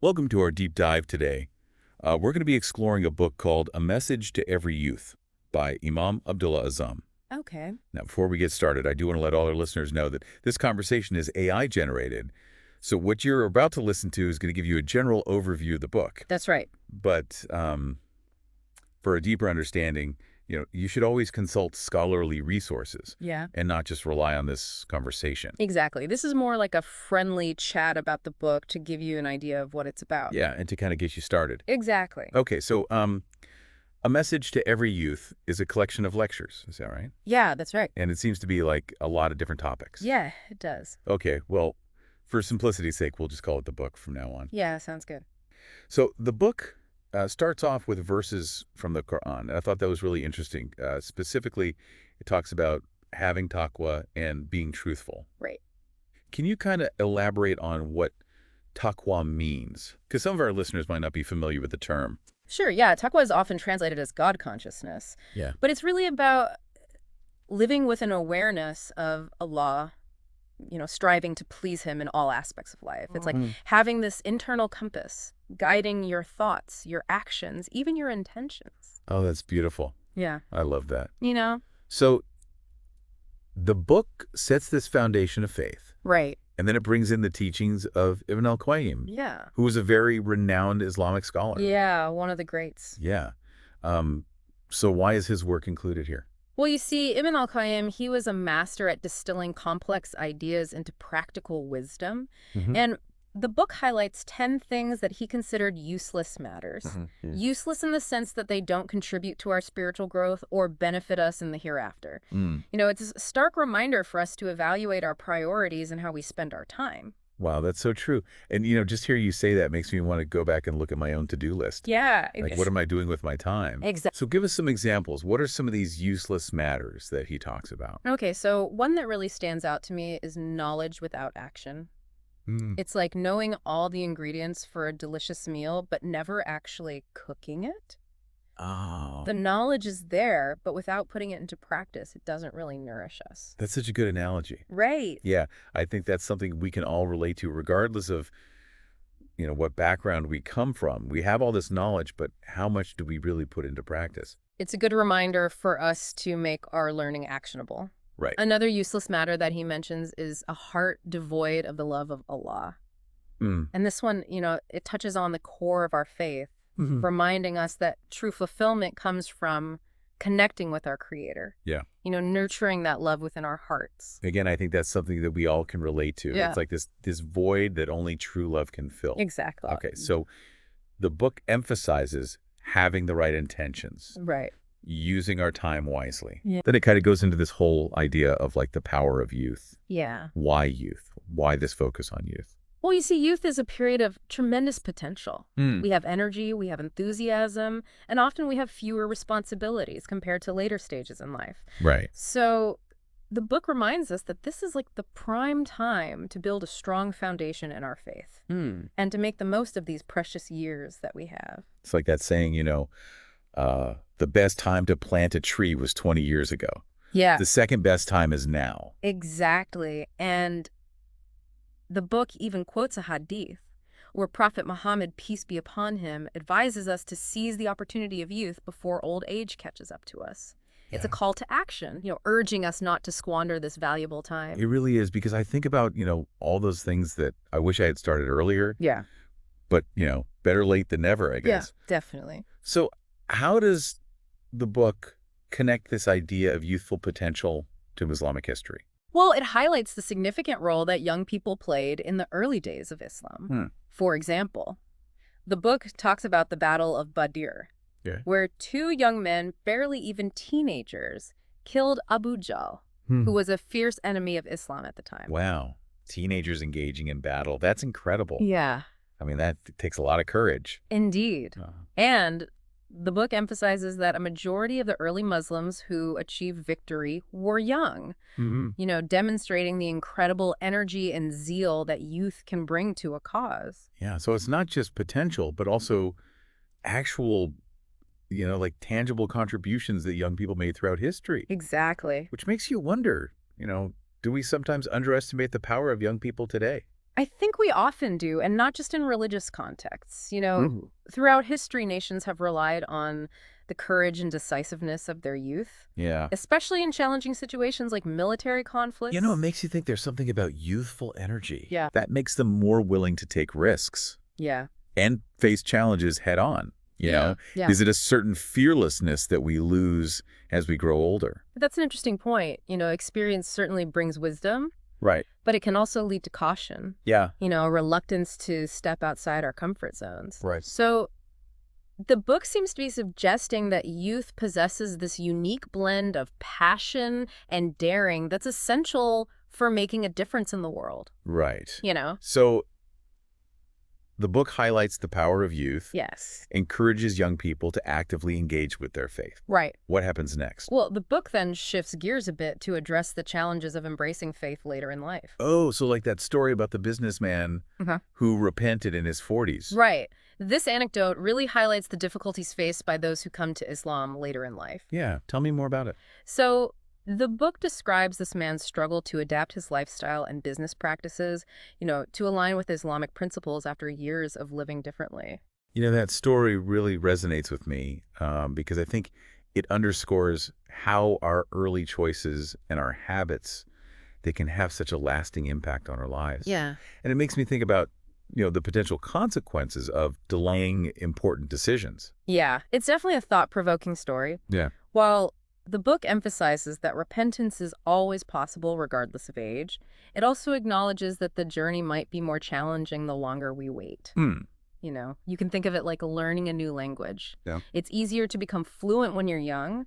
Welcome to our deep dive today. We're going to be exploring a book called A Message to Every Youth by Imām Abdullāh Azzām. Okay. Now, before we get started, I do want to let all our listeners know that this conversation is AI generated. So what you're about to listen to is going to give you a general overview of the book. That's right. But for a deeper understanding, you should always consult scholarly resources. Yeah. And not just rely on this conversation. Exactly. This is more like a friendly chat about the book to give you an idea of what it's about. Yeah, and to kind of get you started. Exactly. Okay, so A Message to Every Youth is a collection of lectures. Is that right? Yeah, that's right. And it seems to be like a lot of different topics. Yeah, it does. Okay, well, for simplicity's sake, we'll just call it the book from now on. Yeah, sounds good. So the book starts off with verses from the Quran. And I thought that was really interesting. Specifically, it talks about having taqwa and being truthful. Right. Can you kind of elaborate on what taqwa means? Because some of our listeners might not be familiar with the term. Sure, yeah. Taqwa is often translated as God consciousness. Yeah. But it's really about living with an awareness of Allah, striving to please him in all aspects of life. It's like having this internal compass guiding your thoughts, your actions, even your intentions. Oh, that's beautiful. Yeah. I love that. So the book sets this foundation of faith. Right. And then it brings in the teachings of al-Qayyim. Yeah. Who was a very renowned Islamic scholar. Yeah, one of the greats. Yeah. So why is his work included here? Well, you see, al-Qayyim, he was a master at distilling complex ideas into practical wisdom. And the book highlights 10 things that he considered useless matters. Useless in the sense that they don't contribute to our spiritual growth or benefit us in the hereafter. It's a stark reminder for us to evaluate our priorities and how we spend our time. Wow, that's so true. And, just hear you say that makes me want to go back and look at my own to-do list. Yeah. Like, what am I doing with my time? Exactly. So give us some examples. What are some of these useless matters that he talks about? Okay, so one that really stands out to me is knowledge without action. It's like knowing all the ingredients for a delicious meal, but never actually cooking it. Oh. The knowledge is there, but without putting it into practice, it doesn't really nourish us. That's such a good analogy. Right. Yeah, I think that's something we can all relate to, regardless of, what background we come from. We have all this knowledge, but how much do we really put into practice? It's a good reminder for us to make our learning actionable. Right. Another useless matter that he mentions is a heart devoid of the love of Allah. And this one, it touches on the core of our faith, reminding us that true fulfillment comes from connecting with our Creator. Yeah. Nurturing that love within our hearts. Again, I think that's something that we all can relate to. Yeah. It's like this void that only true love can fill. Exactly. Okay, so the book emphasizes having the right intentions. Right. Using our time wisely. Yeah. Then it kind of goes into this whole idea of like the power of youth. Yeah. Why youth? Why this focus on youth? Well, you see, youth is a period of tremendous potential. Mm. We have energy, we have enthusiasm, and often we have fewer responsibilities compared to later stages in life. Right. So the book reminds us that this is like the prime time to build a strong foundation in our faith and to make the most of these precious years that we have. It's like that saying, the best time to plant a tree was 20 years ago. Yeah. The second best time is now. Exactly. And the book even quotes a hadith where Prophet Muhammad, peace be upon him, advises us to seize the opportunity of youth before old age catches up to us. It's a call to action, urging us not to squander this valuable time. It really is, because I think about, all those things that I wish I had started earlier. Yeah. But, better late than never, I guess. Yeah, definitely. So how does the book connect this idea of youthful potential to Islamic history? Well, it highlights the significant role that young people played in the early days of Islam. For example, the book talks about the Battle of Badr, where 2 young men, barely even teenagers, killed Abu Jahl, who was a fierce enemy of Islam at the time. Wow. Teenagers engaging in battle. That's incredible. Yeah. I mean, that takes a lot of courage. Indeed. And the book emphasizes that a majority of the early Muslims who achieved victory were young, demonstrating the incredible energy and zeal that youth can bring to a cause. Yeah, so it's not just potential, but also actual, like tangible contributions that young people made throughout history. Exactly. Which makes you wonder, do we sometimes underestimate the power of young people today? I think we often do, and not just in religious contexts. Throughout history, nations have relied on the courage and decisiveness of their youth, Yeah. especially in challenging situations like military conflicts. It makes you think there's something about youthful energy. Yeah. That makes them more willing to take risks. Yeah. And face challenges head on. Yeah. Is it a certain fearlessness that we lose as we grow older? That's an interesting point. Experience certainly brings wisdom, Right. but it can also lead to caution. Yeah. A reluctance to step outside our comfort zones. Right. So the book seems to be suggesting that youth possesses this unique blend of passion and daring that's essential for making a difference in the world. Right. So the book highlights the power of youth, yes. encourages young people to actively engage with their faith. Right. What happens next? Well, the book then shifts gears a bit to address the challenges of embracing faith later in life. Oh, so like that story about the businessman who repented in his 40s. Right. This anecdote really highlights the difficulties faced by those who come to Islam later in life. Yeah, tell me more about it. So the book describes this man's struggle to adapt his lifestyle and business practices, to align with Islamic principles after years of living differently. That story really resonates with me because I think it underscores how our early choices and our habits, they can have such a lasting impact on our lives. Yeah. And it makes me think about the potential consequences of delaying important decisions. Yeah, it's definitely a thought-provoking story. Yeah. While the book emphasizes that repentance is always possible regardless of age, it also acknowledges that the journey might be more challenging the longer we wait. You can think of it like learning a new language. Yeah. It's easier to become fluent when you're young,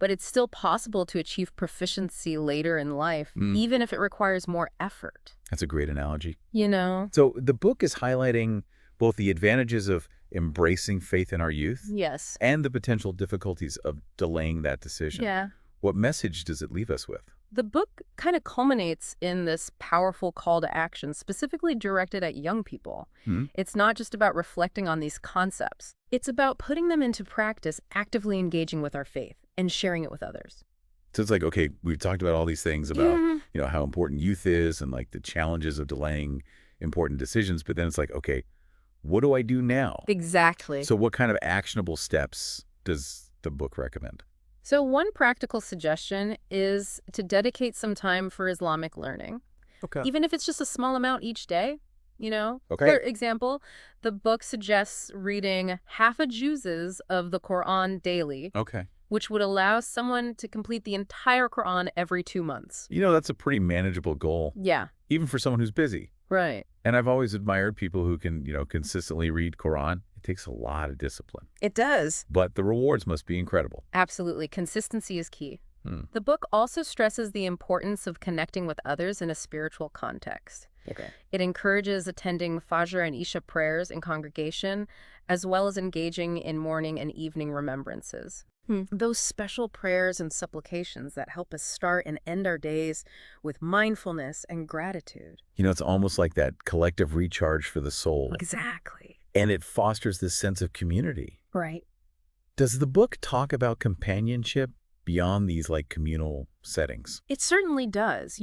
but it's still possible to achieve proficiency later in life, even if it requires more effort. That's a great analogy. So the book is highlighting both the advantages of embracing faith in our youth yes. and the potential difficulties of delaying that decision. Yeah. What message does it leave us with? The book kind of culminates in this powerful call to action, specifically directed at young people. It's not just about reflecting on these concepts. It's about putting them into practice, actively engaging with our faith and sharing it with others. So it's like, okay, we've talked about all these things about, how important youth is and like the challenges of delaying important decisions. But then it's like, okay, what do I do now? Exactly. So what kind of actionable steps does the book recommend? So one practical suggestion is to dedicate some time for Islamic learning. Okay. Even if it's just a small amount each day, Okay. For example, the book suggests reading half a juzes of the Quran daily. Okay. Which would allow someone to complete the entire Quran every 2 months. That's a pretty manageable goal. Yeah. Even for someone who's busy. Right. And I've always admired people who can, consistently read Quran. It takes a lot of discipline. It does. But the rewards must be incredible. Absolutely. Consistency is key. The book also stresses the importance of connecting with others in a spiritual context. Okay. It encourages attending Fajr and Isha prayers in congregation, as well as engaging in morning and evening remembrances. Those special prayers and supplications that help us start and end our days with mindfulness and gratitude. It's almost like that collective recharge for the soul. Exactly. And it fosters this sense of community. Right. Does the book talk about companionship beyond these communal settings? It certainly does.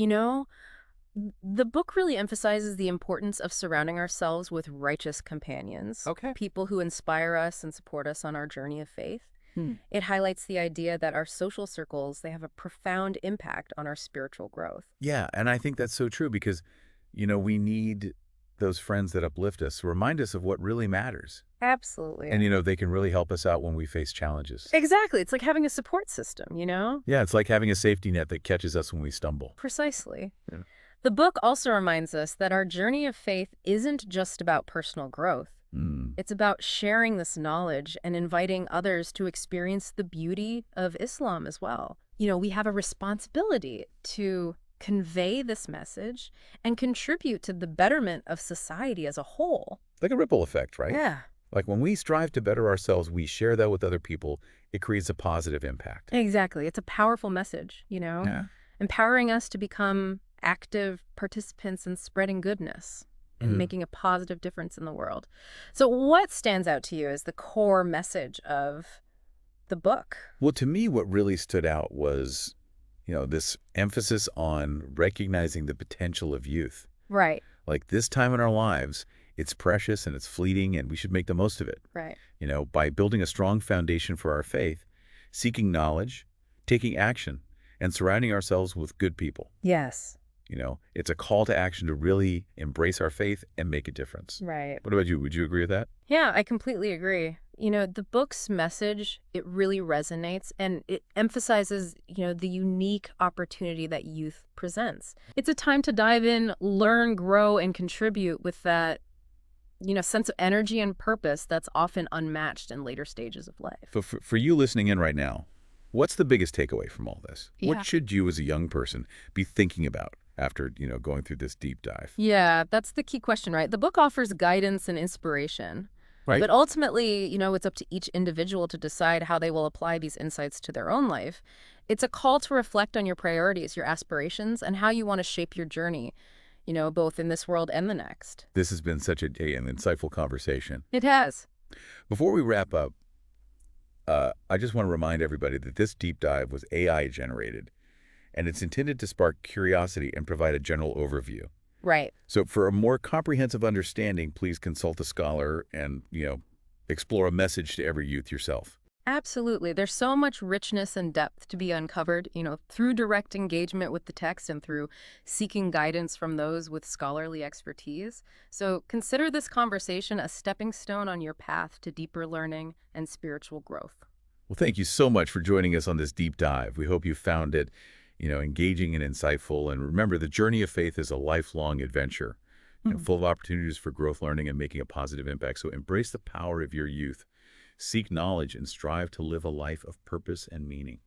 The book really emphasizes the importance of surrounding ourselves with righteous companions. Okay. People who inspire us and support us on our journey of faith. It highlights the idea that our social circles, they have a profound impact on our spiritual growth. Yeah, and I think that's so true because, we need those friends that uplift us, remind us of what really matters. Absolutely. And, they can really help us out when we face challenges. Exactly. It's like having a support system, Yeah, it's like having a safety net that catches us when we stumble. Precisely. Yeah. The book also reminds us that our journey of faith isn't just about personal growth. It's about sharing this knowledge and inviting others to experience the beauty of Islam as well. We have a responsibility to convey this message and contribute to the betterment of society as a whole. Like a ripple effect, right? Yeah. Like when we strive to better ourselves, we share that with other people, it creates a positive impact. Exactly. It's a powerful message, Yeah. empowering us to become active participants in spreading goodness and making a positive difference in the world. So what stands out to you as the core message of the book? Well, to me, what really stood out was, this emphasis on recognizing the potential of youth. Right. Like this time in our lives, it's precious and it's fleeting and we should make the most of it. Right. By building a strong foundation for our faith, seeking knowledge, taking action, and surrounding ourselves with good people. Yes. It's a call to action to really embrace our faith and make a difference. Right. What about you? Would you agree with that? Yeah, I completely agree. The book's message, it really resonates, and it emphasizes, the unique opportunity that youth presents. It's a time to dive in, learn, grow, and contribute with that, sense of energy and purpose that's often unmatched in later stages of life. For you listening in right now, what's the biggest takeaway from all this? Yeah. What should you as a young person be thinking about after, going through this deep dive? Yeah, that's the key question, right? The book offers guidance and inspiration. Right. But ultimately, it's up to each individual to decide how they will apply these insights to their own life. It's a call to reflect on your priorities, your aspirations, and how you want to shape your journey, both in this world and the next. This has been such an insightful conversation. It has. Before we wrap up, I just want to remind everybody that this deep dive was AI generated, and it's intended to spark curiosity and provide a general overview. Right. So for a more comprehensive understanding, please consult a scholar and, explore a message to every youth yourself. Absolutely. There's so much richness and depth to be uncovered, through direct engagement with the text and through seeking guidance from those with scholarly expertise. So consider this conversation a stepping stone on your path to deeper learning and spiritual growth. Well, thank you so much for joining us on this deep dive. We hope you found it, engaging and insightful. And remember, the journey of faith is a lifelong adventure, full of opportunities for growth, learning, and making a positive impact. So embrace the power of your youth. Seek knowledge and strive to live a life of purpose and meaning.